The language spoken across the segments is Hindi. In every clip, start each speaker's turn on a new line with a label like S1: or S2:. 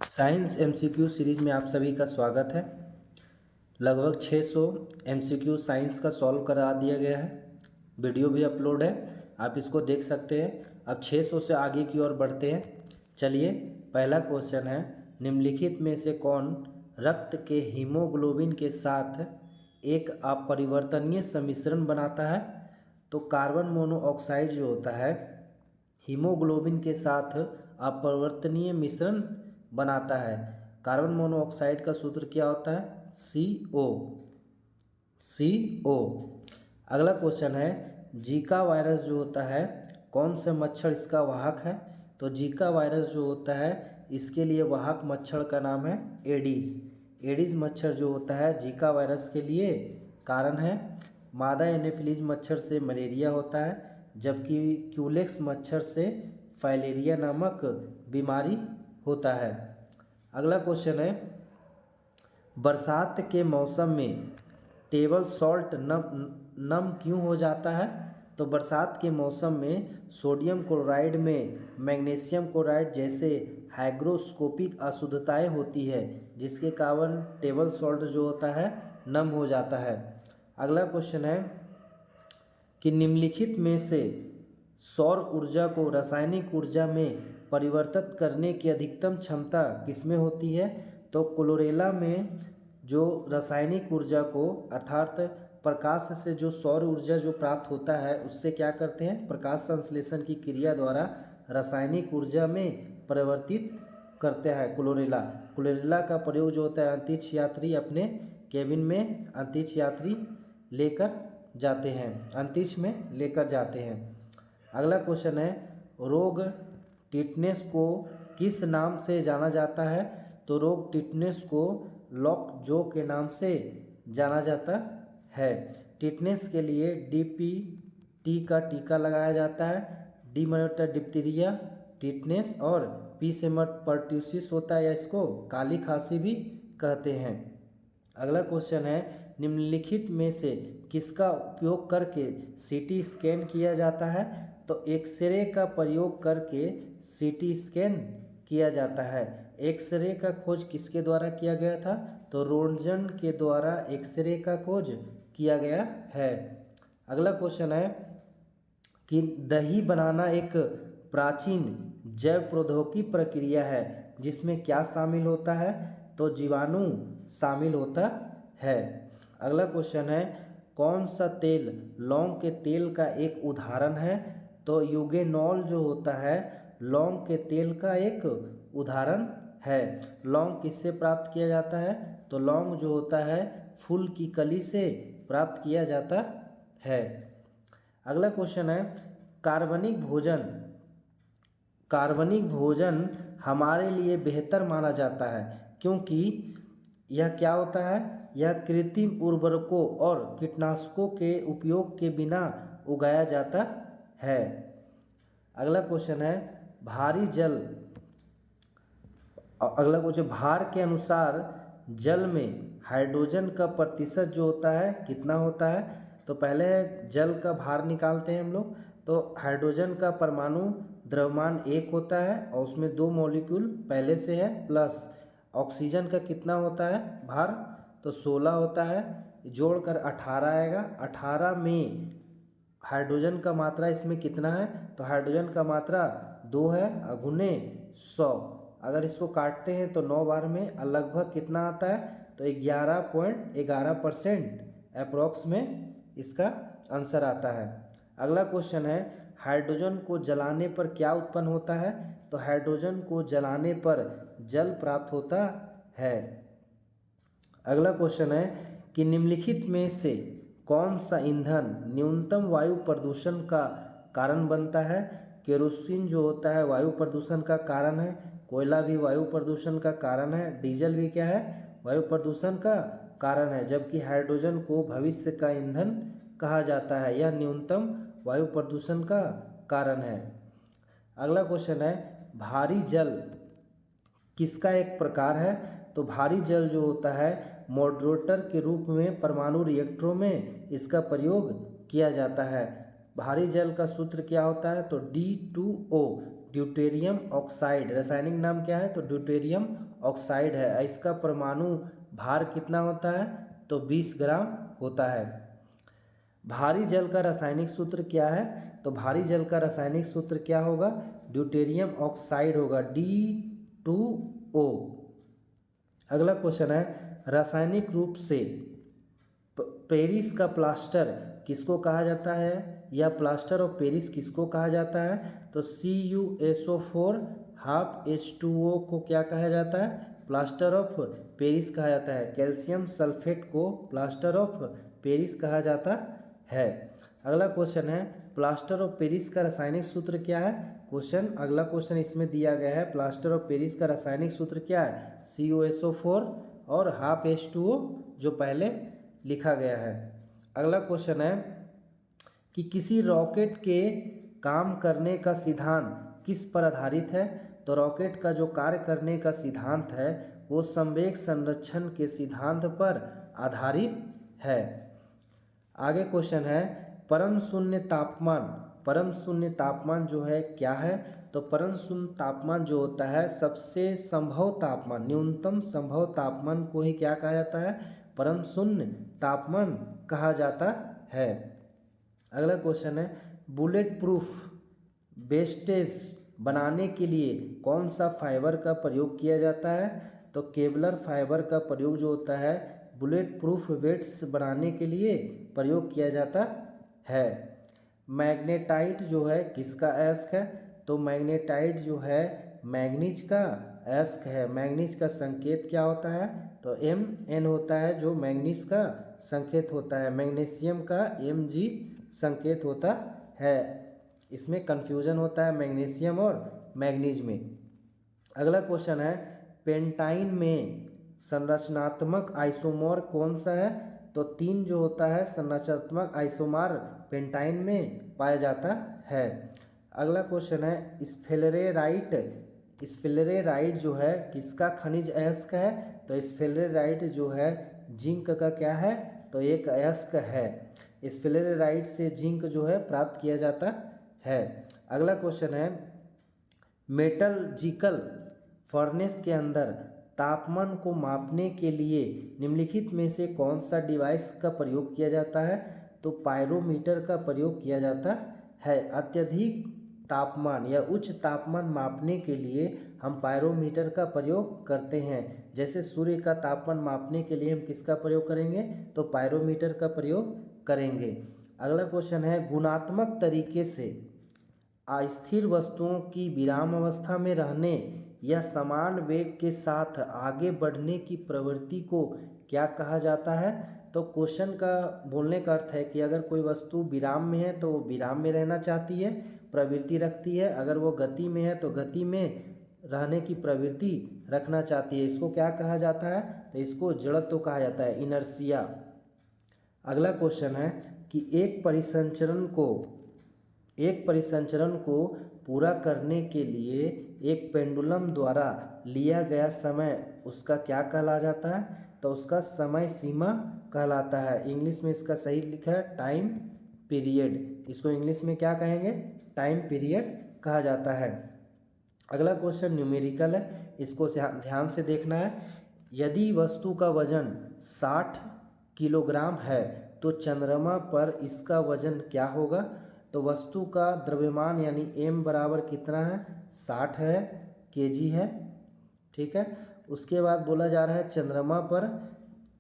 S1: साइंस एमसीक्यू सीरीज़ में आप सभी का स्वागत है। लगभग 600 एमसीक्यू साइंस का सॉल्व करा दिया गया है। वीडियो भी अपलोड है, आप इसको देख सकते हैं। अब 600 से आगे की ओर बढ़ते हैं। चलिए, पहला क्वेश्चन है, निम्नलिखित में से कौन रक्त के हीमोग्लोबिन के साथ एक अपरिवर्तनीय सम्मिश्रण बनाता है? तो कार्बन मोनोऑक्साइड जो होता है हीमोग्लोबिन के साथ अपरिवर्तनीय मिश्रण बनाता है। कार्बन मोनोऑक्साइड का सूत्र क्या होता है? CO। अगला क्वेश्चन है, जीका वायरस जो होता है कौन से मच्छर इसका वाहक है? तो जीका वायरस जो होता है इसके लिए वाहक मच्छर का नाम है एडिस मच्छर जो होता है जीका वायरस के लिए कारण है। मादा एनोफिलीज मच्छर से मलेरिया होता है, जबकि क्यूलेक्स मच्छर से फाइलेरिया नामक बीमारी होता है। अगला क्वेश्चन है, बरसात के मौसम में टेबल सॉल्ट नम क्यों हो जाता है? तो बरसात के मौसम में सोडियम क्लोराइड में मैग्नीशियम क्लोराइड जैसे हाइग्रोस्कोपिक अशुद्धताएं होती है, जिसके कारण टेबल सॉल्ट जो होता है नम हो जाता है। अगला क्वेश्चन है कि निम्नलिखित में से सौर ऊर्जा को रासायनिक ऊर्जा में परिवर्तित करने की अधिकतम क्षमता किसमें होती है? तो क्लोरेला में जो रासायनिक ऊर्जा को अर्थात प्रकाश से जो सौर ऊर्जा जो प्राप्त होता है उससे क्या करते हैं? प्रकाश संश्लेषण की क्रिया द्वारा रासायनिक ऊर्जा में परिवर्तित करते हैं क्लोरेला का प्रयोग जो होता है अंतरिक्ष यात्री अपने केबिन में अंतरिक्ष यात्री लेकर जाते हैं, अंतरिक्ष में लेकर जाते हैं। अगला क्वेश्चन है, रोग टिटनेस को किस नाम से जाना जाता है? तो रोग टिटनेस को लॉकजो के नाम से जाना जाता है। टिटनेस के लिए DPT का टीका लगाया जाता है। डी में होता है डिप्थीरिया टिटनेस, और पी से पर्ट्यूसिस होता है या इसको काली खांसी भी कहते हैं। अगला क्वेश्चन है, निम्नलिखित में से किसका उपयोग करके CT स्कैन किया जाता है? तो एक्सरे का प्रयोग करके CT स्कैन किया जाता है। एक्सरे का खोज किसके द्वारा किया गया था? तो रोन्टजन के द्वारा एक्सरे का खोज किया गया है। अगला क्वेश्चन है कि दही बनाना एक प्राचीन जैव प्रौद्योगिकी प्रक्रिया है जिसमें क्या शामिल होता है? तो जीवाणु शामिल होता है। अगला क्वेश्चन है, कौन सा तेल लौंग के तेल का एक उदाहरण है? तो यूगेनॉल जो होता है लौंग के तेल का एक उदाहरण है। लौंग किससे प्राप्त किया जाता है? तो लौंग जो होता है फूल की कली से प्राप्त किया जाता है। अगला क्वेश्चन है, कार्बनिक भोजन हमारे लिए बेहतर माना जाता है क्योंकि यह क्या होता है? यह कृत्रिम उर्वरकों और कीटनाशकों के उपयोग के बिना उगाया जाता है। अगला क्वेश्चन है, भार के अनुसार जल में हाइड्रोजन का प्रतिशत जो होता है कितना होता है? तो पहले जल का भार निकालते हैं हम लोग। तो हाइड्रोजन का परमाणु द्रव्यमान 1 होता है और उसमें 2 मॉलिक्यूल पहले से है, प्लस ऑक्सीजन का कितना होता है भार? तो 16 होता है, जोड़कर 18 आएगा। 18 में हाइड्रोजन का मात्रा इसमें कितना है? तो हाइड्रोजन का मात्रा 2 है, गुने 100। अगर इसको काटते हैं तो 9 बार में लगभग कितना आता है? तो 11.11% अप्रोक्स में इसका आंसर आता है। अगला क्वेश्चन है, हाइड्रोजन को जलाने पर क्या उत्पन्न होता है? तो हाइड्रोजन को जलाने पर जल प्राप्त होता है। अगला क्वेश्चन है कि निम्नलिखित में से कौन सा ईंधन न्यूनतम वायु प्रदूषण का कारण बनता है? केरोसिन जो होता है वायु प्रदूषण का कारण है, कोयला भी वायु प्रदूषण का कारण है, डीजल भी क्या है? वायु प्रदूषण का कारण है, जबकि हाइड्रोजन को भविष्य का ईंधन कहा जाता है, यह न्यूनतम वायु प्रदूषण का कारण है। अगला क्वेश्चन है, भारी जल किसका एक प्रकार है? तो भारी जल जो होता है मॉडरेटर के रूप में परमाणु रिएक्टरों में इसका प्रयोग किया जाता है। भारी जल का सूत्र क्या होता है? तो D2O ड्यूटेरियम ऑक्साइड, रासायनिक नाम क्या है? तो ड्यूटेरियम ऑक्साइड है। इसका परमाणु भार कितना होता है? तो 20 ग्राम होता है। भारी जल का रासायनिक सूत्र क्या है? तो भारी जल का रासायनिक सूत्र क्या होगा? ड्यूटेरियम ऑक्साइड होगा, D2O। अगला क्वेश्चन है, रासायनिक रूप से पेरिस का प्लास्टर किसको कहा जाता है, या प्लास्टर ऑफ पेरिस किसको कहा जाता है? तो CuSO4 हाफ H2O को क्या कहा जाता है? प्लास्टर ऑफ पेरिस कहा जाता है। कैल्शियम सल्फेट को प्लास्टर ऑफ पेरिस कहा जाता है। अगला क्वेश्चन है, प्लास्टर ऑफ पेरिस का रासायनिक सूत्र क्या है? अगला क्वेश्चन इसमें दिया गया है, प्लास्टर ऑफ पेरिस का रासायनिक सूत्र क्या है? CuSO4 और हाफ H2O जो पहले लिखा गया है। अगला क्वेश्चन है कि किसी रॉकेट के काम करने का सिद्धांत किस पर आधारित है? तो रॉकेट का जो कार्य करने का सिद्धांत है वो संवेग संरक्षण के सिद्धांत पर आधारित है। आगे क्वेश्चन है, परम शून्य तापमान जो है क्या है? तो परम शून्य तापमान जो होता है सबसे संभव तापमान, न्यूनतम संभव तापमान को ही क्या कहा जाता है? परम शून्य तापमान कहा जाता है। अगला क्वेश्चन है, बुलेट प्रूफ वेस्टेज बनाने के लिए कौन सा फाइबर का प्रयोग किया जाता है? तो केवलर फाइबर का प्रयोग जो होता है बुलेट प्रूफ वेट्स बनाने के लिए प्रयोग किया जाता है। मैग्नेटाइट जो है किसका अयस्क है? तो मैग्नेटाइट जो है मैग्नीज का अयस्क है। मैग्नीज का संकेत क्या होता है? तो Mn होता है जो मैग्नीज का संकेत होता है। मैग्नीशियम का Mg संकेत होता है। इसमें कन्फ्यूजन होता है मैग्नीशियम और मैग्नीज में। अगला क्वेश्चन है, पेंटाइन में संरचनात्मक आइसोमर कौन सा है? तो 3 जो होता है संरचनात्मक आइसोमर पेंटाइन में पाया जाता है। अगला क्वेश्चन है, स्फेलेराइट जो है किसका खनिज अयस्क है? तो स्फेलेराइट जो है जिंक का क्या है? तो एक अयस्क है। स्फेलेराइट से जिंक जो है प्राप्त किया जाता है। अगला क्वेश्चन है, मेटलर्जिकल फर्नेस के अंदर तापमान को मापने के लिए निम्नलिखित में से कौन सा डिवाइस का प्रयोग किया जाता है? तो पायरोमीटर का प्रयोग किया जाता है। अत्यधिक तापमान या उच्च तापमान मापने के लिए हम पायरोमीटर का प्रयोग करते हैं। जैसे सूर्य का तापमान मापने के लिए हम किसका प्रयोग करेंगे? तो पायरोमीटर का प्रयोग करेंगे। अगला क्वेश्चन है, गुणात्मक तरीके से अस्थिर वस्तुओं की विराम अवस्था में रहने या समान वेग के साथ आगे बढ़ने की प्रवृत्ति को क्या कहा जाता है? तो क्वेश्चन का बोलने का अर्थ है कि अगर कोई वस्तु विराम में है तो वो विराम में रहना चाहती है, प्रवृत्ति रखती है। अगर वो गति में है तो गति में रहने की प्रवृत्ति रखना चाहती है। इसको क्या कहा जाता है? तो इसको जड़त्व कहा जाता है, इनर्शिया। अगला क्वेश्चन है कि एक परिसंचरण को पूरा करने के लिए एक पेंडुलम द्वारा लिया गया समय उसका क्या कहला जाता है? तो उसका समय सीमा कहलाता है। इंग्लिश में इसका सही लिखा है टाइम पीरियड। इसको इंग्लिश में क्या कहेंगे? टाइम पीरियड कहा जाता है। अगला क्वेश्चन न्यूमेरिकल है, इसको ध्यान से देखना है। यदि वस्तु का वजन 60 किलोग्राम है तो चंद्रमा पर इसका वजन क्या होगा? तो वस्तु का द्रव्यमान यानी m बराबर कितना है? 60 है, kg है। ठीक है। उसके बाद बोला जा रहा है चंद्रमा पर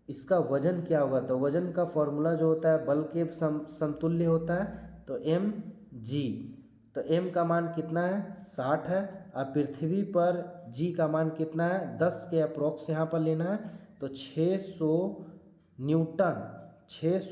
S1: इसका वजन क्या होगा? तो वजन का फॉर्मूला जो होता है बल के समतुल्य होता है, तो mg। तो m का मान कितना है? 60 है। और पृथ्वी पर g का मान कितना है? 10 के अप्रोक्स यहाँ पर लेना है। तो 600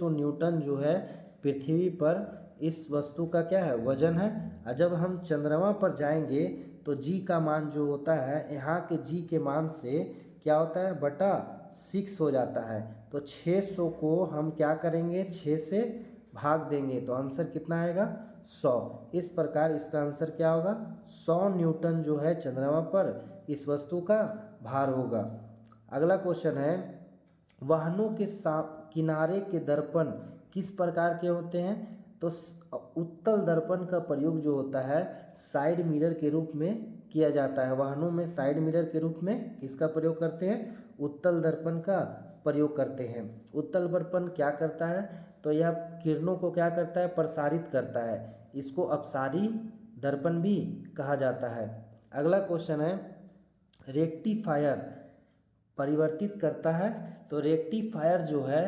S1: न्यूटन जो है पृथ्वी पर इस वस्तु का क्या है? वजन है। और जब हम चंद्रमा पर जाएंगे तो g का मान जो होता है यहाँ के g के मान से क्या होता है? बटा 6 हो जाता है। तो 600 को हम क्या करेंगे? 6 से भाग देंगे तो आंसर कितना आएगा? 100। इस प्रकार इसका आंसर क्या होगा? 100 न्यूटन जो है चंद्रमा पर इस वस्तु का भार होगा। अगला क्वेश्चन है, वाहनों के किनारे के दर्पण किस प्रकार के होते हैं? तो उत्तल दर्पण का प्रयोग जो होता है साइड मिरर के रूप में किया जाता है। वाहनों में साइड मिरर के रूप में किसका प्रयोग करते हैं? उत्तल दर्पण का प्रयोग करते हैं। उत्तल दर्पण क्या करता है? तो यह किरणों को क्या करता है? प्रसारित करता है। इसको अपसारी दर्पण भी कहा जाता है। अगला क्वेश्चन है, रेक्टिफायर परिवर्तित करता है। तो रेक्टिफायर जो है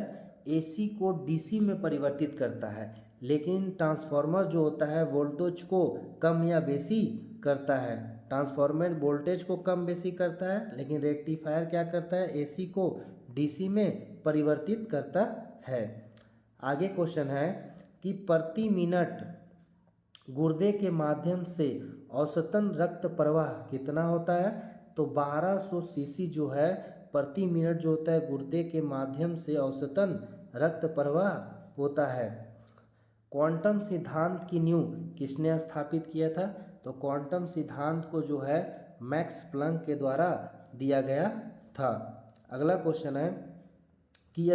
S1: एसी को डीसी में परिवर्तित करता है, लेकिन ट्रांसफार्मर जो होता है वोल्टेज को कम या बेसी करता है। ट्रांसफार्मर वोल्टेज को कम बेसी करता है, लेकिन रेक्टिफायर क्या करता है? एसी को डीसी में परिवर्तित करता है। आगे क्वेश्चन है कि प्रति मिनट गुर्दे के माध्यम से औसतन रक्त प्रवाह कितना होता है? तो 1200 सीसी जो है प्रति मिनट जो होता है गुर्दे के माध्यम से औसतन रक्त प्रवाह होता है। क्वांटम सिद्धांत की नींव किसने स्थापित किया था? तो क्वांटम सिद्धांत को जो है मैक्स प्लैंक के द्वारा दिया गया था। अगला क्वेश्चन है कि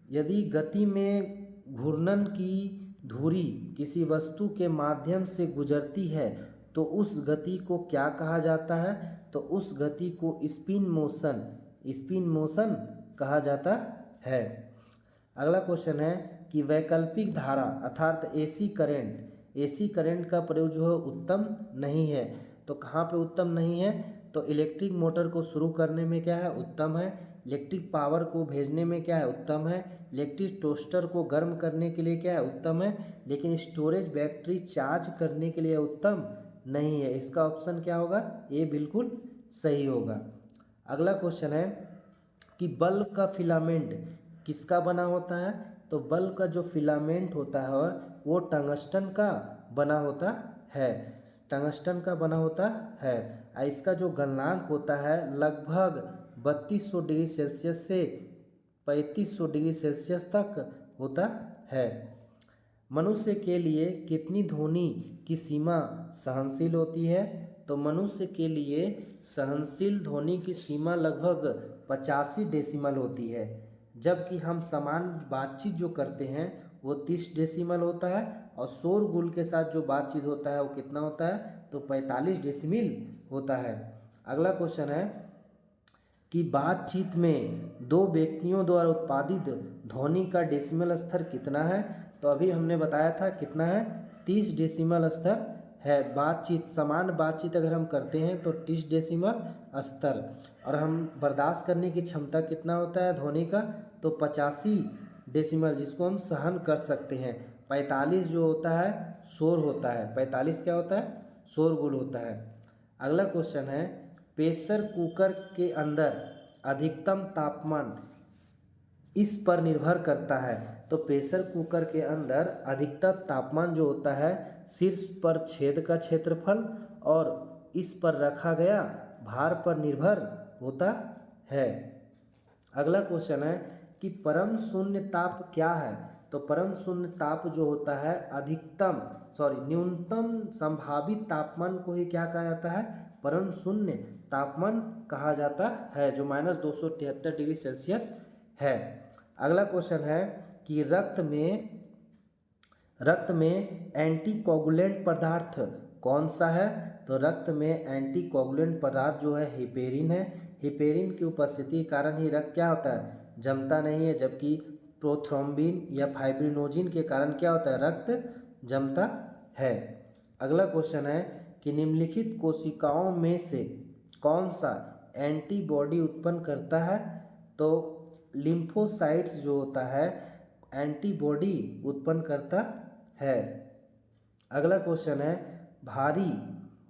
S1: यदि गति में घूर्णन की धुरी किसी वस्तु के माध्यम से गुजरती है तो उस गति को क्या कहा जाता है? तो उस गति को स्पिन मोशन कहा जाता है। अगला क्वेश्चन है कि वैकल्पिक धारा अर्थात एसी करंट का प्रयोग जो है उत्तम नहीं है। तो कहाँ पे उत्तम नहीं है? तो इलेक्ट्रिक मोटर को शुरू करने में क्या है? उत्तम है। इलेक्ट्रिक पावर को भेजने में क्या है? उत्तम है। इलेक्ट्रिक टोस्टर को गर्म करने के लिए क्या है? उत्तम है। लेकिन स्टोरेज बैटरी चार्ज करने के लिए उत्तम नहीं है। इसका ऑप्शन क्या होगा? ए बिल्कुल सही होगा। अगला क्वेश्चन है कि बल्ब का फिलामेंट किसका बना होता है? तो बल्ब का जो फिलामेंट होता है वो टंगस्टन का बना होता है। इसका जो गलनांक होता है लगभग 3200 डिग्री सेल्सियस से 3500 डिग्री सेल्सियस तक होता है। मनुष्य के लिए कितनी ध्वनि की सीमा सहनशील होती है? तो मनुष्य के लिए सहनशील ध्वनि की सीमा लगभग 85 डेसिमल होती है, जबकि हम सामान्य बातचीत जो करते हैं वो 30 डेसिमल होता है, और शोरगुल के साथ जो बातचीत होता है वो कितना होता है? तो 45 डेसिमल होता है। अगला क्वेश्चन है कि बातचीत में दो व्यक्तियों द्वारा उत्पादित ध्वनि का डेसिमल स्तर कितना है? तो अभी हमने बताया था कितना है? 30 डेसिमल स्तर है। सामान्य बातचीत अगर हम करते हैं तो 30 डेसिमल स्तर, और हम बर्दाश्त करने की क्षमता कितना होता है ध्वनि का? तो 85 डेसिमल, जिसको हम सहन कर सकते हैं। 45 जो होता है शोर होता है। 45 क्या होता है? शोरगुल होता है। अगला क्वेश्चन है, प्रेशर कुकर के अंदर अधिकतम तापमान इस पर निर्भर करता है। तो प्रेशर कुकर के अंदर अधिकतम तापमान जो होता है शीर्ष पर छेद का क्षेत्रफल और इस पर रखा गया भार पर निर्भर होता है। अगला क्वेश्चन है कि परम शून्य ताप क्या है? तो परम शून्य ताप जो होता है न्यूनतम संभावित तापमान को ही क्या कहा जाता है? परम शून्य तापमान कहा जाता है, जो -273 डिग्री सेल्सियस है। अगला क्वेश्चन है कि रक्त में एंटीकोगुलेंट पदार्थ कौन सा है? तो रक्त में एंटीकोगुलेंट पदार्थ जो है हिपेरिन है। हिपेरिन की उपस्थिति के कारण ही रक्त क्या होता है? जमता नहीं है, जबकि प्रोथ्रोम्बिन या फाइब्रिनोजिन के कारण क्या होता है? रक्त जमता है। अगला क्वेश्चन है कि निम्नलिखित कोशिकाओं में से कौन सा एंटीबॉडी उत्पन्न करता है? तो लिम्फोसाइट्स जो होता है एंटीबॉडी उत्पन्न करता है। अगला क्वेश्चन है, भारी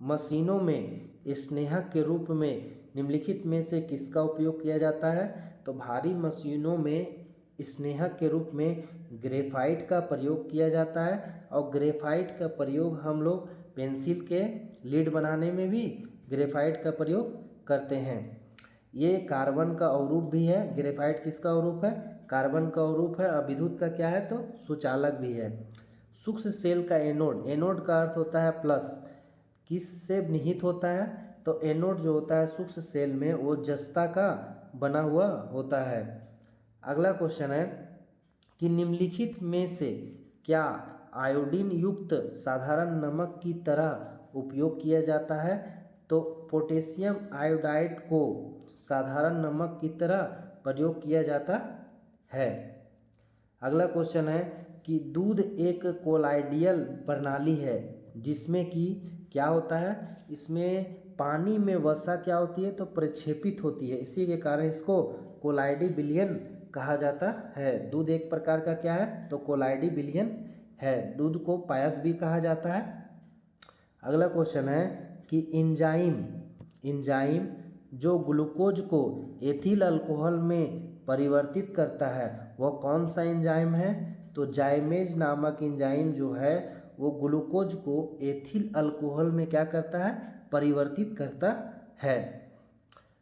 S1: मशीनों में स्नेहक के रूप में निम्नलिखित में से किसका उपयोग किया जाता है? तो भारी मशीनों में स्नेहक के रूप में ग्रेफाइट का प्रयोग किया जाता है, और ग्रेफाइट का प्रयोग हम लोग पेंसिल के लीड बनाने में भी ग्रेफाइट का प्रयोग करते हैं। ये कार्बन का अवरूप भी है। ग्रेफाइट किसका अवरूप है? कार्बन का अवरूप है। और विद्युत का क्या है? तो सुचालक भी है। सूक्ष्म सेल का एनोड का अर्थ होता है प्लस, किससे निहित होता है? तो एनोड जो होता है सूक्ष्म सेल में वो जस्ता का बना हुआ होता है। अगला क्वेश्चन है कि निम्नलिखित में से क्या आयोडीन युक्त साधारण नमक की तरह उपयोग किया जाता है, तो पोटेशियम आयोडाइड को साधारण नमक की तरह प्रयोग किया जाता है। अगला क्वेश्चन है कि दूध एक कोलाइडियल प्रणाली है जिसमें कि क्या होता है, इसमें पानी में वसा क्या होती है, तो प्रक्षेपित होती है, इसी के कारण इसको कोलाइडी विलयन कहा जाता है। दूध एक प्रकार का क्या है, तो कोलाइडी विलयन है। दूध को पायस भी कहा जाता है। अगला क्वेश्चन है कि एंजाइम जो ग्लूकोज को एथिल अल्कोहल में परिवर्तित करता है वह कौन सा एंजाइम है, तो जाइमेज नामक एंजाइम जो है वो ग्लूकोज को एथिल अल्कोहल में क्या करता है, परिवर्तित करता है।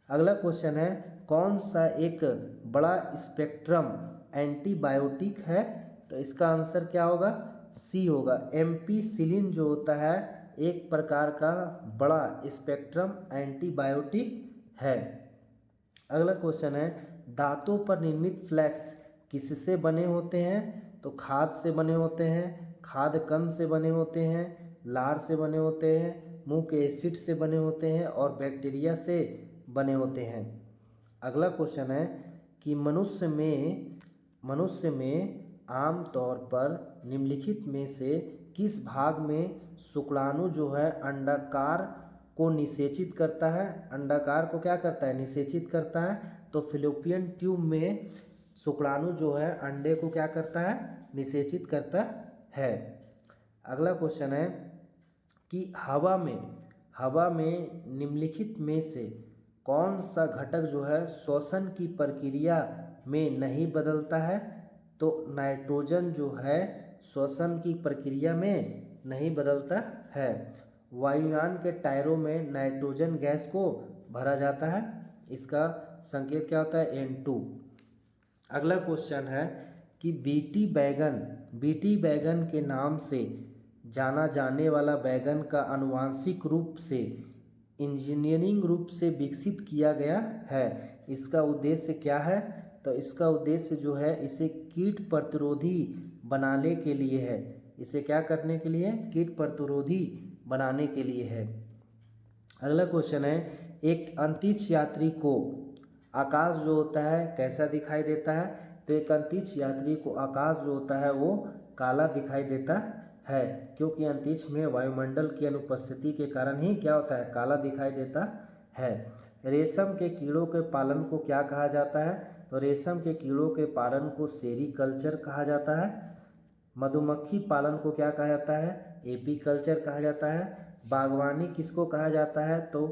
S1: अगला क्वेश्चन है कौन सा एक बड़ा स्पेक्ट्रम एंटीबायोटिक है, तो इसका आंसर क्या होगा, सी होगा। एम्पीसिलिन जो होता है एक प्रकार का बड़ा स्पेक्ट्रम एंटीबायोटिक है। अगला क्वेश्चन है दांतों पर निर्मित फ्लैक्स किससे बने होते हैं, तो खाद से बने होते हैं, खाद कंद से बने होते हैं, लार से बने होते हैं, मुंह के एसिड से बने होते हैं और बैक्टीरिया से बने होते हैं। अगला क्वेश्चन है कि मनुष्य में आम तौर पर निम्नलिखित में से किस भाग में शुक्राणु जो है अंडाकार को निषेचित करता है, अंडाकार को क्या करता है, निषेचित करता है, तो फिलिपियन ट्यूब में शुक्राणु जो है अंडे को क्या करता है, निषेचित करता है। अगला क्वेश्चन है कि हवा में निम्नलिखित में से कौन सा घटक जो है श्वसन की प्रक्रिया में नहीं बदलता है, तो नाइट्रोजन जो है श्वसन की प्रक्रिया में नहीं बदलता है। वायुयान के टायरों में नाइट्रोजन गैस को भरा जाता है, इसका संकेत क्या होता है, N2। अगला क्वेश्चन है कि बीटी बैगन के नाम से जाना जाने वाला बैगन का आनुवांशिक रूप से इंजीनियरिंग रूप से विकसित किया गया है, इसका उद्देश्य क्या है, तो इसका उद्देश्य जो है इसे कीट प्रतिरोधी बनाने के लिए है, इसे क्या करने के लिए, कीट प्रतिरोधी बनाने के लिए है। अगला क्वेश्चन है एक अंतरिक्ष यात्री को आकाश जो होता है कैसा दिखाई देता है, तो एक अंतरिक्ष यात्री को आकाश जो होता है वो काला दिखाई देता है, क्योंकि अंतरिक्ष में वायुमंडल की अनुपस्थिति के कारण ही क्या होता है, काला दिखाई देता है। रेशम के कीड़ों के पालन को क्या कहा जाता है, तो रेशम के कीड़ों के पालन को सेरीकल्चर कहा जाता है। मधुमक्खी पालन को क्या कहा जाता है, एपीकल्चर कहा जाता है। बागवानी किसको कहा जाता है, तो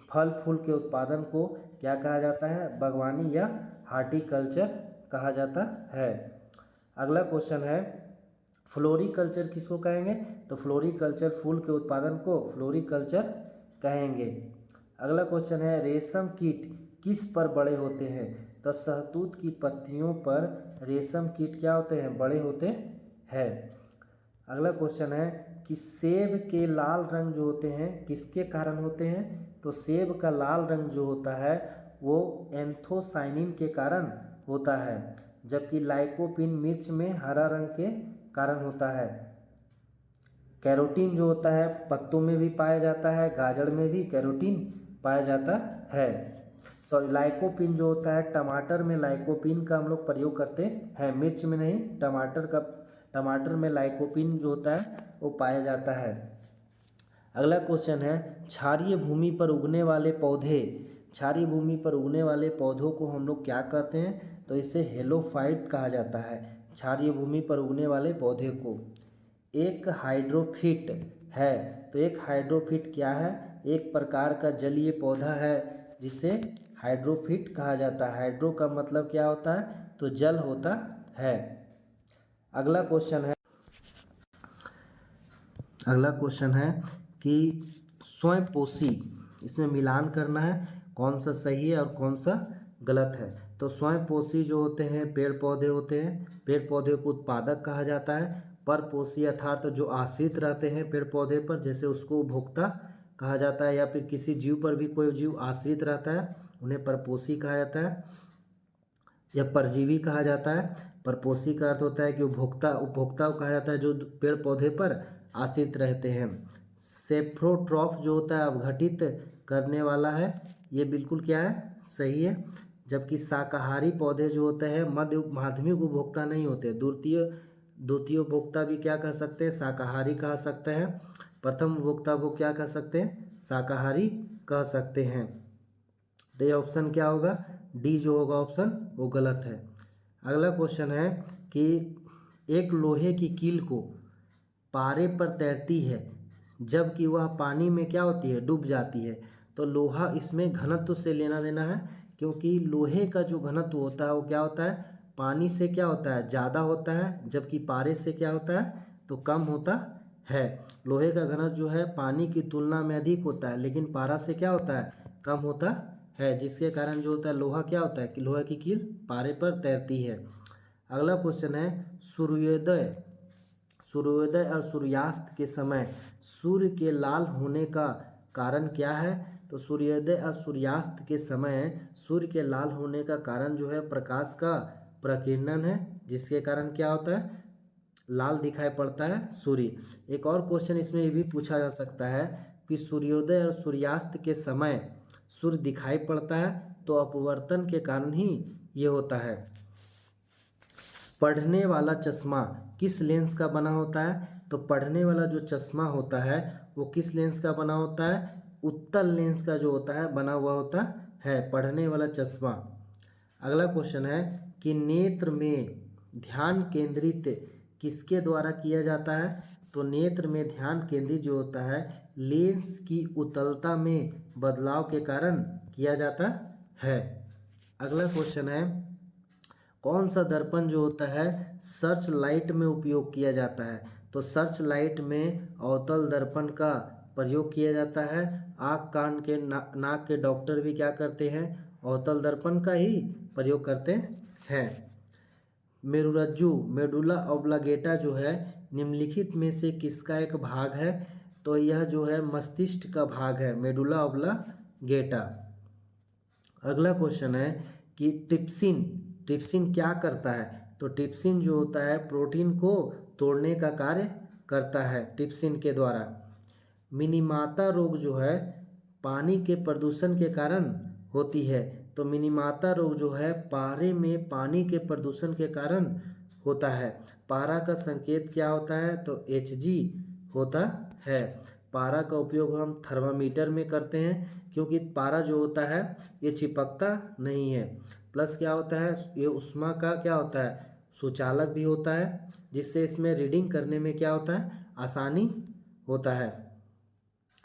S1: फल फूल के उत्पादन को क्या कहा जाता है, बागवानी या हार्टिकल्चर कहा जाता है। अगला क्वेश्चन है फ्लोरिकल्चर किसको कहेंगे, तो फ्लोरिकल्चर फूल के उत्पादन को फ्लोरिकल्चर कहेंगे। अगला क्वेश्चन है रेशम कीट किस पर बड़े होते हैं, तो शहतूत की पत्तियों पर रेशम कीट क्या होते हैं, बड़े होते हैं। अगला क्वेश्चन है कि सेब के लाल रंग जो होते हैं किसके कारण होते हैं, तो सेब का लाल रंग जो होता है वो एंथोसाइनिन के कारण होता है, जबकि लाइकोपिन मिर्च में हरा रंग के कारण होता है। कैरोटीन जो होता है पत्तों में भी पाया जाता है, गाजर में भी कैरोटीन पाया जाता है। लाइकोपिन जो होता है टमाटर में लाइकोपिन का हम लोग प्रयोग करते हैं, मिर्च में नहीं, टमाटर में लाइकोपिन जो होता है वो पाया जाता है। अगला क्वेश्चन है क्षारीय भूमि पर उगने वाले पौधों को हम लोग क्या कहते हैं, तो इसे हेलोफाइट कहा जाता है। क्षारीय भूमि पर उगने वाले पौधे को एक हाइड्रोफिट है, तो एक हाइड्रोफिट क्या है, एक प्रकार का जलीय पौधा है जिसे हाइड्रोफिट कहा जाता है। हाइड्रो का मतलब क्या होता है, तो जल होता है। अगला क्वेश्चन है कि स्वयंपोषी, इसमें मिलान करना है कौन सा सही है और कौन सा गलत है। तो स्वयंपोषी जो होते हैं पेड़ पौधे होते हैं, पेड़ पौधे को उत्पादक कहा जाता है। परपोषी अर्थात जो आश्रित रहते हैं पेड़ पौधे पर, जैसे उसको उपभोक्ता कहा जाता है, या फिर किसी जीव पर भी कोई जीव आश्रित रहता है उन्हें परपोषी कहा जाता है या परजीवी कहा जाता है। परपोषी का अर्थ होता है कि उपभोक्ता, उपभोक्ता को कहा जाता है जो पेड़ पौधे पर आश्रित रहते हैं। सेप्रोट्रॉफ जो होता है अवघटित करने वाला है, ये बिल्कुल क्या है, सही है। जबकि शाकाहारी पौधे जो होते हैं मध्य माध्यमिक उपभोक्ता नहीं होते, द्वितीय उपभोक्ता भी क्या कह सकते हैं, शाकाहारी कह सकते हैं। प्रथम उपभोक्ता को क्या कह सकते हैं, शाकाहारी कह सकते हैं। तो ये ऑप्शन क्या होगा, डी जो होगा ऑप्शन वो गलत है। अगला क्वेश्चन है कि एक लोहे की कील को पारे पर तैरती है जबकि वह पानी में क्या होती है, डूब जाती है। तो लोहा इसमें घनत्व से लेना देना है, क्योंकि लोहे का जो घनत्व होता है वो क्या होता है, पानी से क्या होता है, ज़्यादा होता है, जबकि पारे से क्या होता है, तो कम होता है। लोहे का घनत्व जो है पानी की तुलना में अधिक होता है, लेकिन पारा से क्या होता है, कम होता है, जिसके कारण जो होता है लोहा क्या होता है कि लोहे की कील पारे पर तैरती है। अगला क्वेश्चन है सूर्योदय और सूर्यास्त के समय सूर्य के लाल होने का कारण क्या है। तो सूर्योदय और सूर्यास्त के समय सूर्य के लाल होने का कारण जो है प्रकाश का प्रकीर्णन है, जिसके कारण क्या होता है, लाल दिखाई पड़ता है सूर्य। एक और क्वेश्चन इसमें ये भी पूछा जा सकता है कि सूर्योदय और सूर्यास्त के समय सूर्य दिखाई पड़ता है तो अपवर्तन के कारण ही ये होता है। पढ़ने वाला चश्मा किस लेंस का बना होता है। तो पढ़ने वाला जो चश्मा होता है वो किस लेंस का बना होता है, उत्तल लेंस का जो होता है बना हुआ होता है पढ़ने वाला चश्मा। अगला क्वेश्चन है कि नेत्र में ध्यान केंद्रित किसके द्वारा किया जाता है। तो नेत्र में ध्यान केंद्रित जो होता है लेंस की उत्तलता में बदलाव के कारण किया जाता है। अगला क्वेश्चन है कौन सा दर्पण जो होता है सर्च लाइट में उपयोग किया जाता है। तो सर्च लाइट में अवतल दर्पण का प्रयोग किया जाता है। आँख कान के नाक के डॉक्टर भी क्या करते हैं, अवतल दर्पण का ही प्रयोग करते हैं। मेरुरज्जु मेडुला ऑब्लांगेटा जो है निम्नलिखित में से किसका एक भाग है। तो यह जो है मस्तिष्क का भाग है, मेडुला ऑब्लांगेटा। अगला क्वेश्चन है कि ट्रिप्सिन क्या करता है। तो ट्रिप्सिन जो होता है प्रोटीन को तोड़ने का कार्य करता है ट्रिप्सिन के द्वारा। मिनीमाता रोग जो है पानी के प्रदूषण के कारण होती है। तो मिनीमाता रोग जो है पारे में पानी के प्रदूषण के कारण होता है। पारा का संकेत क्या होता है, तो Hg होता है। पारा का उपयोग हम थर्मामीटर में करते हैं, क्योंकि पारा जो होता है ये चिपकता नहीं है। प्लस क्या होता है, ये उष्मा का क्या होता है, सुचालक भी होता है, जिससे इसमें रीडिंग करने में क्या होता है, आसानी होता है।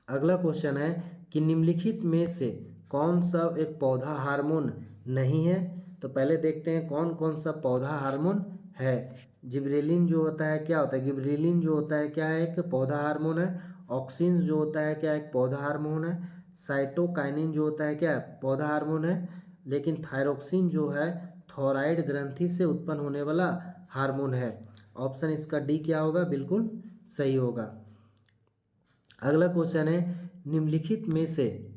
S1: अगला क्वेश्चन है कि निम्नलिखित में से कौन सा एक पौधा हार्मोन नहीं है। तो पहले देखते हैं कौन कौन सा पौधा हार्मोन है। जिब्रेलिन जो होता है क्या होता है, गिबरेलिन जो होता है क्या है, एक पौधा हार्मोन है। ऑक्सिन जो होता है क्या, एक पौधा हार्मोन है। साइटोकाइनिन जो होता है क्या, पौधा हार्मोन है। लेकिन थायरोक्सिन जो है थॉराइड ग्रंथि से उत्पन्न होने वाला हार्मोन है। ऑप्शन इसका डी क्या होगा, बिल्कुल सही होगा। अगला क्वेश्चन है निम्नलिखित में से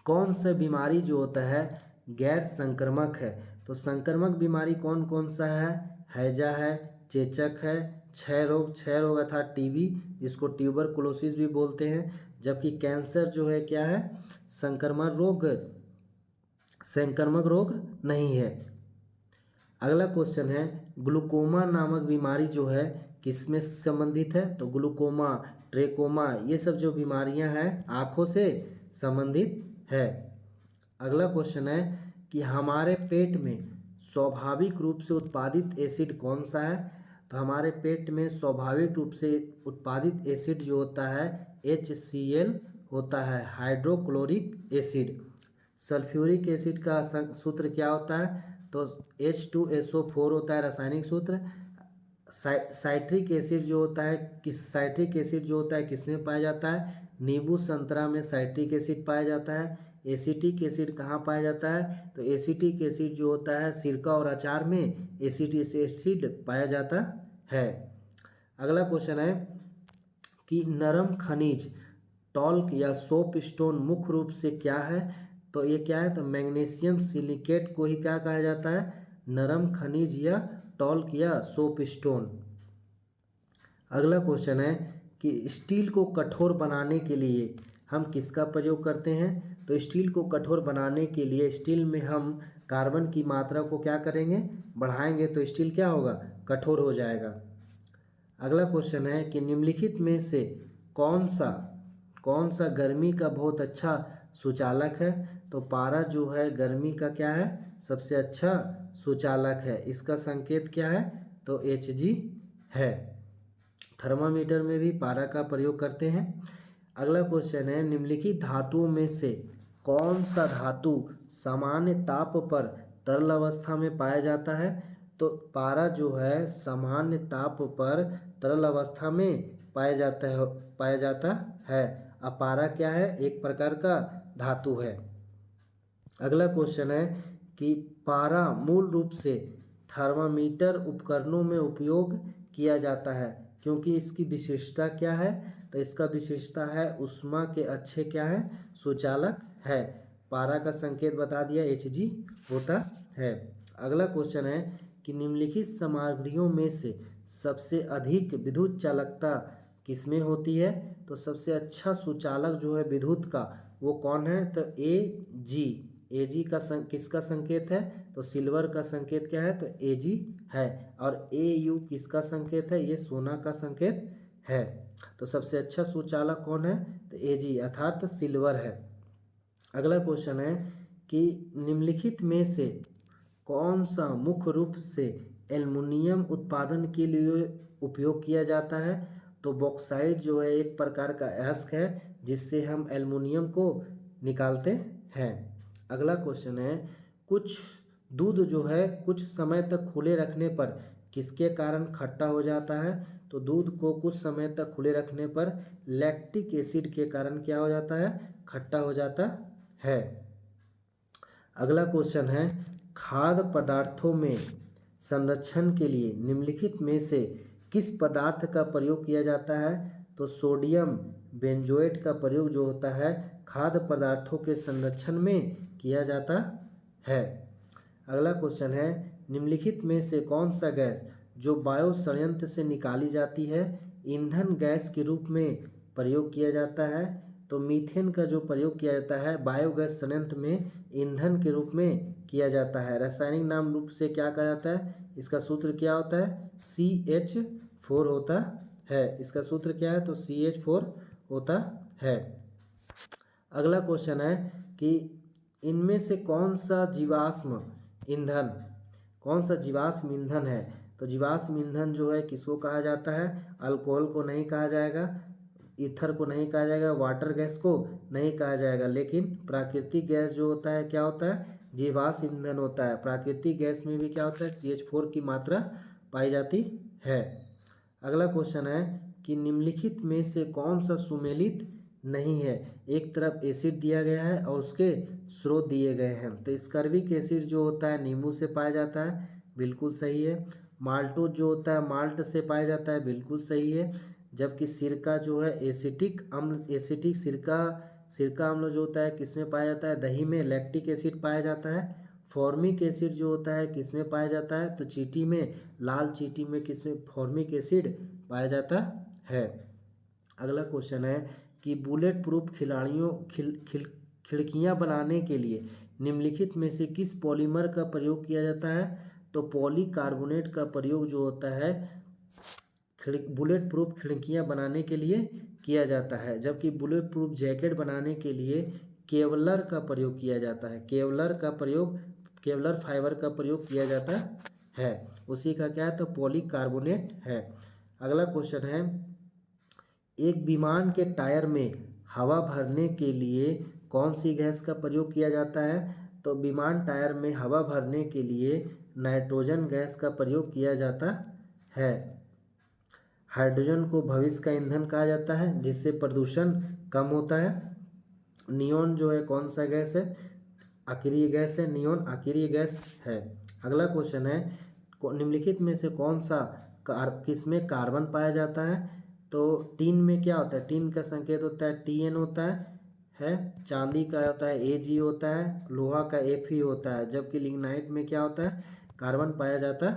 S1: कौन सा बीमारी जो होता है गैर संक्रामक है। तो संक्रामक बीमारी कौन कौन सा है, हैजा है, चेचक है, क्षय रोग अर्थात टीबी, जिसको ट्यूबरकुलोसिस भी बोलते हैं। जबकि कैंसर जो है क्या है, संक्रामक रोग नहीं है। अगला क्वेश्चन है ग्लूकोमा नामक बीमारी जो है किसमें संबंधित है। तो ग्लूकोमा, ट्रेकोमा, ये सब जो बीमारियां हैं आँखों से संबंधित है। अगला क्वेश्चन है कि हमारे पेट में स्वाभाविक रूप से उत्पादित एसिड कौन सा है। तो हमारे पेट में स्वाभाविक रूप से उत्पादित एसिड जो होता है HCl होता है, हाइड्रोक्लोरिक एसिड। सल्फ्यूरिक एसिड का सूत्र क्या होता है, तो H2SO4 होता है रासायनिक सूत्र। साइट्रिक एसिड जो होता है किसमें पाया जाता है, नींबू संतरा में साइट्रिक एसिड पाया जाता है। एसिटिक एसिड कहाँ पाया जाता है, तो एसिटिक एसिड जो होता है सिरका और अचार में एसिटिक एसिड पाया जाता है। अगला क्वेश्चन है कि नरम खनिज टॉल्क या सोप स्टोन मुख्य रूप से क्या है। तो ये क्या है, तो मैग्नीशियम सिलिकेट को ही क्या कहा जाता है, नरम खनिज या टॉल्क या सोप स्टोन। अगला क्वेश्चन है कि स्टील को कठोर बनाने के लिए हम किसका प्रयोग करते हैं? तो स्टील को कठोर बनाने के लिए स्टील में हम कार्बन की मात्रा को क्या करेंगे? बढ़ाएंगे, तो स्टील क्या होगा? कठोर हो जाएगा। अगला क्वेश्चन है कि निम्नलिखित में से कौन सा गर्मी का बहुत अच्छा सुचालक है? तो पारा जो है गर्मी का क्या है? सबसे अच्छा सुचालक है। इसका संकेत क्या है? तो Hg है। थर्मामीटर में भी पारा का प्रयोग करते हैं। अगला क्वेश्चन है निम्नलिखित धातुओं में से कौन सा धातु सामान्य ताप पर तरल अवस्था में पाया जाता है? तो पारा जो है सामान्य ताप पर तरल अवस्था में पाया जाता है। अब पारा क्या है? एक प्रकार का धातु है। अगला क्वेश्चन है कि पारा मूल रूप से थर्मामीटर उपकरणों में उपयोग किया जाता है, क्योंकि इसकी विशेषता क्या है? तो इसका विशेषता है ऊष्मा के अच्छे क्या है? सुचालक है। पारा का संकेत बता दिया, Hg होता है। अगला क्वेश्चन है कि निम्नलिखित सामग्रियों में से सबसे अधिक विद्युत चालकता किसमें होती है? तो सबसे अच्छा सुचालक जो है विद्युत का वो कौन है? तो Ag का किसका संकेत है? तो सिल्वर का संकेत क्या है? तो Ag है। और Au किसका संकेत है? ये सोना का संकेत है। तो सबसे अच्छा सुचालक कौन है? तो Ag अर्थात सिल्वर है। अगला क्वेश्चन है कि निम्नलिखित में से कौन सा मुख्य रूप से एल्युमिनियम उत्पादन के लिए उपयोग किया जाता है? तो बॉक्साइट जो है एक प्रकार का अयस्क है जिससे हम एल्युमिनियम को निकालते हैं। अगला क्वेश्चन है कुछ दूध जो है कुछ समय तक खुले रखने पर किसके कारण खट्टा हो जाता है? तो दूध को कुछ समय तक खुले रखने पर लैक्टिक एसिड के कारण क्या हो जाता है? खट्टा हो जाता है। अगला क्वेश्चन है खाद्य पदार्थों में संरक्षण के लिए निम्नलिखित में से किस पदार्थ का प्रयोग किया जाता है? तो सोडियम बेंजोएट का प्रयोग जो होता है खाद्य पदार्थों के संरक्षण में किया जाता है। अगला क्वेश्चन है निम्नलिखित में से कौन सा गैस जो वायु संयंत्र से निकाली जाती है ईंधन गैस के रूप में प्रयोग किया जाता है? तो मीथेन का जो प्रयोग किया जाता है बायोगैस संयंत्र में ईंधन के रूप में किया जाता है। रासायनिक नाम रूप से क्या कहा जाता है? इसका सूत्र क्या होता है? CH4 होता है। इसका सूत्र क्या है? तो CH4 होता है। अगला क्वेश्चन है कि इनमें से कौन सा जीवाश्म ईंधन है? तो जीवाश्म ईंधन जो है किसको कहा जाता है? अल्कोहल को नहीं कहा जाएगा, ईथर को नहीं कहा जाएगा, वाटर गैस को नहीं कहा जाएगा, लेकिन प्राकृतिक गैस जो होता है क्या होता है? जीवाश्म ईंधन होता है। प्राकृतिक गैस में भी क्या होता है? CH4 की मात्रा पाई जाती है। अगला क्वेश्चन है कि निम्नलिखित में से कौन सा सुमेलित नहीं है? एक तरफ एसिड दिया गया है और उसके स्रोत दिए गए हैं। तो स्कर्विक एसिड जो होता है नींबू से पाया जाता है, बिल्कुल सही है। माल्टोज जो होता है माल्ट से पाया जाता है, बिल्कुल सही है। जबकि सिरका जो है सिरका अम्ल जो होता है किसमें पाया जाता है? दही में। लैक्टिक एसिड पाया जाता है। फॉर्मिक एसिड जो होता है किसमें पाया जाता है? तो चींटी में, लाल चींटी में किसमें फॉर्मिक एसिड पाया जाता है। अगला क्वेश्चन है कि बुलेट प्रूफ खिड़कियाँ बनाने के लिए निम्नलिखित में से किस पॉलीमर का प्रयोग किया जाता है? तो पॉलीकार्बोनेट का प्रयोग जो होता है बुलेट प्रूफ खिड़कियाँ बनाने के लिए किया जाता है। जबकि बुलेट प्रूफ जैकेट बनाने के लिए केवलर का प्रयोग किया जाता है। केवलर फाइबर का प्रयोग किया जाता है। उसी का क्या है? तो पॉलीकार्बोनेट है। अगला क्वेश्चन है एक विमान के टायर में हवा भरने के लिए कौन सी गैस का प्रयोग किया जाता है? तो विमान टायर में हवा भरने के लिए नाइट्रोजन गैस का प्रयोग किया जाता है। हाइड्रोजन को भविष्य का ईंधन कहा जाता है जिससे प्रदूषण कम होता है। नियोन जो है कौन सा गैस है? अक्रिय गैस है। नियोन अक्रिय गैस है। अगला क्वेश्चन है निम्नलिखित में से कौन सा किसमें कार्बन पाया जाता है? तो टीन में क्या होता है? टीन का संकेत होता है Tn होता है। चांदी का होता है Ag होता है। लोहा का Fe होता है। जबकि लिग्नाइट में क्या होता है? कार्बन पाया जाता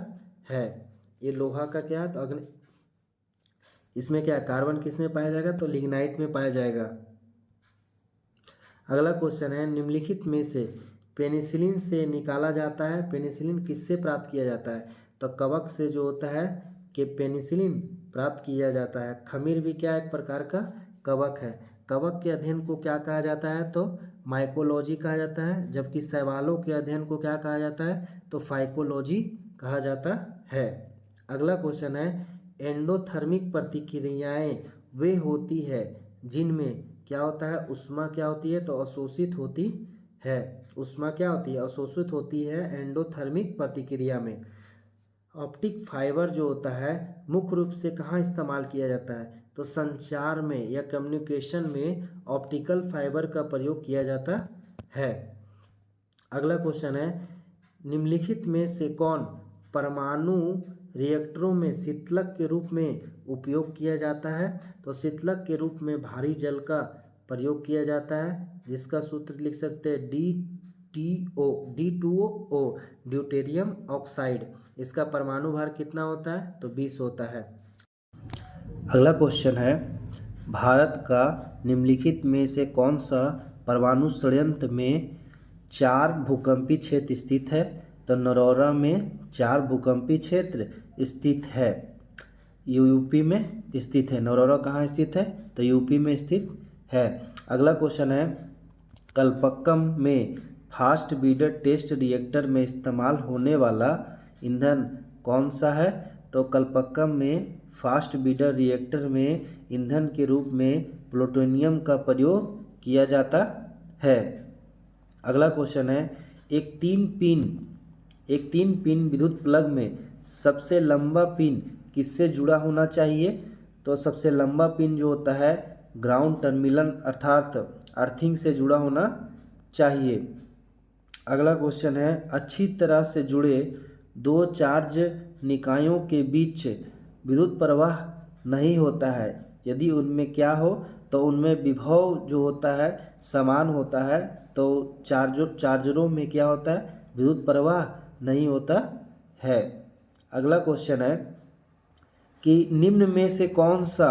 S1: है। ये लोहा का क्या है, तो अग्नि, इसमें क्या है, कार्बन किस में पाया जाएगा, तो लिग्नाइट में पाया जाएगा। अगला क्वेश्चन है, निम्नलिखित में से पेनिसिलिन से निकाला जाता है, पेनिसिलिन किससे प्राप्त किया जाता है, तो कवक से जो होता है कि पेनिसिलिन प्राप्त किया जाता है। खमीर भी क्या एक प्रकार का कवक है। कवक के अध्ययन को क्या कहा जाता है, तो माइकोलॉजी कहा जाता है, जबकि शैवालों के अध्ययन को क्या कहा जाता है, तो फाइकोलॉजी कहा जाता है। अगला क्वेश्चन है, एंडोथर्मिक प्रतिक्रियाएं वे होती है जिनमें क्या होता है, ऊष्मा क्या होती है, तो अवशोषित होती है। ऊष्मा क्या होती है, अवशोषित होती है एंडोथर्मिक प्रतिक्रिया में। ऑप्टिक फाइबर जो होता है मुख्य रूप से कहाँ इस्तेमाल किया जाता है, तो संचार में या कम्युनिकेशन में ऑप्टिकल फाइबर का प्रयोग किया जाता है। अगला क्वेश्चन है, निम्नलिखित में से कौन परमाणु रिएक्टरों में शीतलक के रूप में उपयोग किया जाता है, तो शीतलक के रूप में भारी जल का प्रयोग किया जाता है, जिसका सूत्र लिख सकते हैं D2O, ड्यूटेरियम ऑक्साइड। इसका परमाणु भार कितना होता है, तो 20 होता है। अगला क्वेश्चन है, भारत का निम्नलिखित में से कौन सा परमाणु संयंत्र में 4 भूकंपीय क्षेत्र स्थित है, तो नरोरा में 4 भूकंपीय क्षेत्र स्थित है, यूपी में स्थित है। नरोरा कहाँ स्थित है, तो यूपी में स्थित है। अगला क्वेश्चन है, कलपक्कम में फास्ट ब्रीडर टेस्ट रिएक्टर में इस्तेमाल होने वाला ईंधन कौन सा है, तो कलपक्कम में फास्ट ब्रीडर रिएक्टर में ईंधन के रूप में प्लूटोनियम का प्रयोग किया जाता है। अगला क्वेश्चन है, एक तीन पिन विद्युत प्लग में सबसे लंबा पिन किससे जुड़ा होना चाहिए, तो सबसे लंबा पिन जो होता है ग्राउंड टर्मिनल अर्थात अर्थिंग से जुड़ा होना चाहिए। अगला क्वेश्चन है, अच्छी तरह से जुड़े 2 चार्ज निकायों के बीच विद्युत प्रवाह नहीं होता है, यदि उनमें क्या हो, तो उनमें विभव जो होता है समान होता है, तो चार्जरों में क्या होता है, विद्युत प्रवाह नहीं होता है। अगला क्वेश्चन है कि निम्न में से कौन सा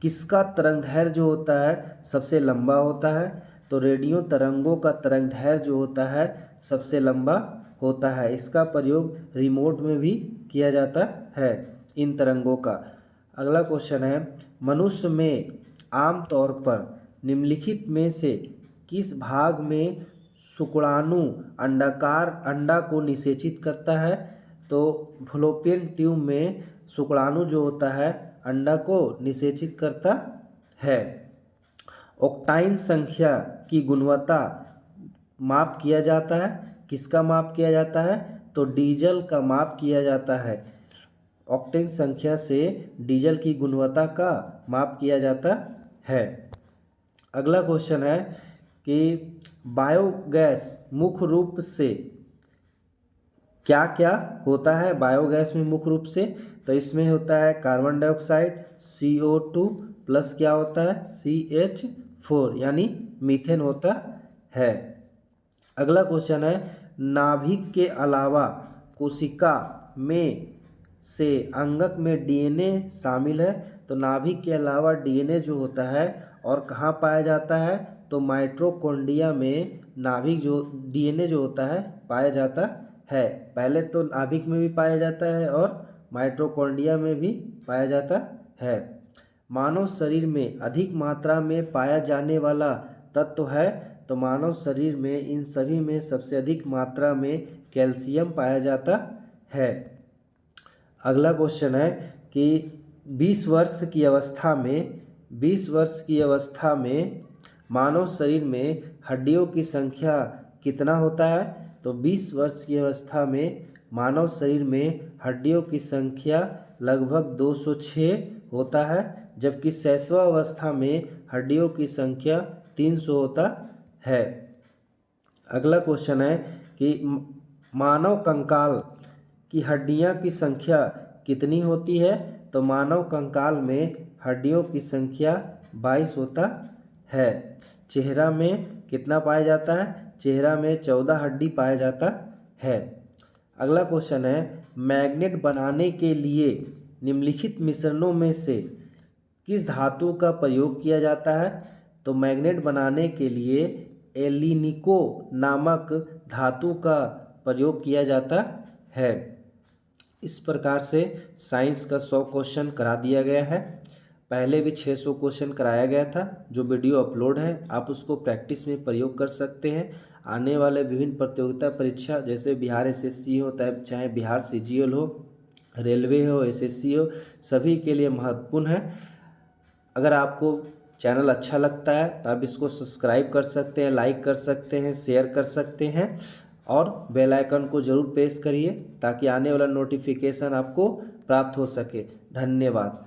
S1: किसका तरंगदैर्घ्य जो होता है सबसे लंबा होता है, तो रेडियो तरंगों का तरंगदैर्घ्य जो होता है सबसे लंबा होता है। इसका प्रयोग रिमोट में भी किया जाता है इन तरंगों का। अगला क्वेश्चन है, मनुष्य में आमतौर पर निम्नलिखित में से किस भाग में शुक्राणु अंडा को निषेचित करता है, तो फलोपियन ट्यूब में शुक्राणु जो होता है अंडा को निषेचित करता है। ऑक्टाइन संख्या की गुणवत्ता माप किया जाता है, किसका माप किया जाता है, तो डीजल का माप किया जाता है। ऑक्टेन संख्या से डीजल की गुणवत्ता का माप किया जाता है। अगला क्वेश्चन है कि बायोगैस मुख्य रूप से क्या क्या होता है, बायोगैस में मुख्य रूप से, तो इसमें होता है कार्बन डाइऑक्साइड, CO2 प्लस क्या होता है CH4 यानी मीथेन होता है। अगला क्वेश्चन है, नाभिक के अलावा कोशिका में से अंगक में DNA शामिल है, तो नाभिक के अलावा DNA जो होता है और कहाँ पाया जाता है, तो माइटोकॉन्ड्रिया में नाभिक जो DNA जो होता है पाया जाता है। पहले तो नाभिक में भी पाया जाता है और माइटोकॉन्ड्रिया में भी पाया जाता है। मानव शरीर में अधिक मात्रा में पाया जाने वाला तत्व है, तो मानव शरीर में इन सभी में सबसे अधिक मात्रा में कैल्शियम पाया जाता है। अगला क्वेश्चन है कि 20 वर्ष की अवस्था में मानव शरीर में हड्डियों की संख्या कितना होता है, तो 20 वर्ष की अवस्था में मानव शरीर में हड्डियों की संख्या लगभग 206 होता है, जबकि शैशवावस्था में हड्डियों की संख्या 300 होता है। अगला क्वेश्चन है कि मानव कंकाल की हड्डियां की संख्या कितनी होती है, तो मानव कंकाल में हड्डियों की संख्या 22 होता है। चेहरा में कितना पाया जाता है, चेहरा में 14 हड्डी पाया जाता है। अगला क्वेश्चन है मैग्नेट बनाने के लिए निम्नलिखित मिश्रणों में से किस धातु का प्रयोग किया जाता है। तो मैग्नेट बनाने के लिए एलिनिको नामक धातु का प्रयोग किया जाता है। इस प्रकार से साइंस का 100 क्वेश्चन करा दिया गया है। पहले भी 600 क्वेश्चन कराया गया था। जो वीडियो अपलोड है आप उसको प्रैक्टिस में प्रयोग कर सकते हैं। आने वाले विभिन्न प्रतियोगिता परीक्षा जैसे बिहार एसएससी हो चाहे बिहार सीजीएल हो, रेलवे हो, एसएससी हो, सभी के लिए महत्वपूर्ण है। अगर आपको चैनल अच्छा लगता है तो आप इसको सब्सक्राइब कर सकते हैं, लाइक कर सकते हैं, शेयर कर सकते हैं और बेल आइकन को ज़रूर प्रेस करिए ताकि आने वाला नोटिफिकेशन आपको प्राप्त हो सके। धन्यवाद।